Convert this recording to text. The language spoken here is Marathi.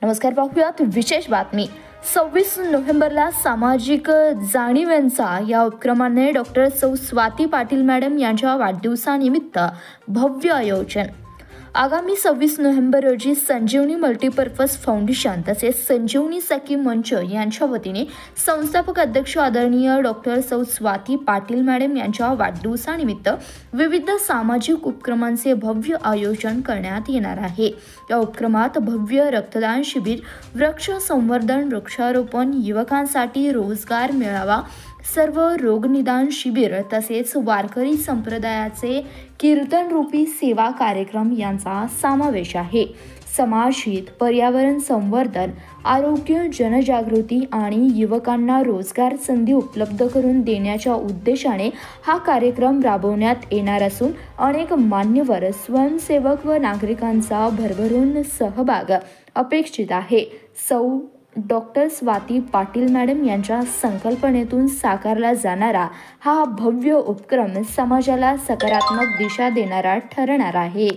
नमस्कार, पाहूयात विशेष बातमी। 26 नोव्हेंबरला सामाजिक जाणीवेंचा या उपक्रमाने डॉक्टर सौ स्वाती पाटील मॅडम यांच्या वाढदिवसानिमित्त भव्य आयोजन। आगामी 26 नोव्हेंबर रोजी संजीवनी मल्टीपर्पज फाउंडेशन तसेच संजीवनी सखी मंच यांच्या वतीने संस्थापक अध्यक्ष आदरणीय डॉक्टर सौ स्वाती पाटील मॅडम यांच्या वाढदिवसानिमित्त विविध सामाजिक उपक्रमांचे भव्य आयोजन करण्यात येणार आहे। या उपक्रमात भव्य रक्तदान शिबिर, वृक्ष संवर्धन, वृक्षारोपण, युवकांसाठी रोजगार मेळावा, सर्व रोगनिदान शिबिर तसेच वारकरी संप्रदायाचे कीर्तनरूपी सेवा कार्यक्रम यांचा समावेश आहे। समाजहित, पर्यावरण संवर्धन, आरोग्य, जनजागृती आणि युवकांना रोजगार संधी उपलब्ध करून देण्याच्या उद्देशाने हा कार्यक्रम राबवण्यात येणार असून अनेक मान्यवर, स्वयंसेवक व नागरिकांचा भरभरून सहभाग अपेक्षित आहे। सौ डॉक्टर स्वाती पाटील मॅडम यांच्या संकल्पनेतून साकारला जाणारा हा भव्य उपक्रम समाजाला सकारात्मक दिशा देणारा ठरणार आहे।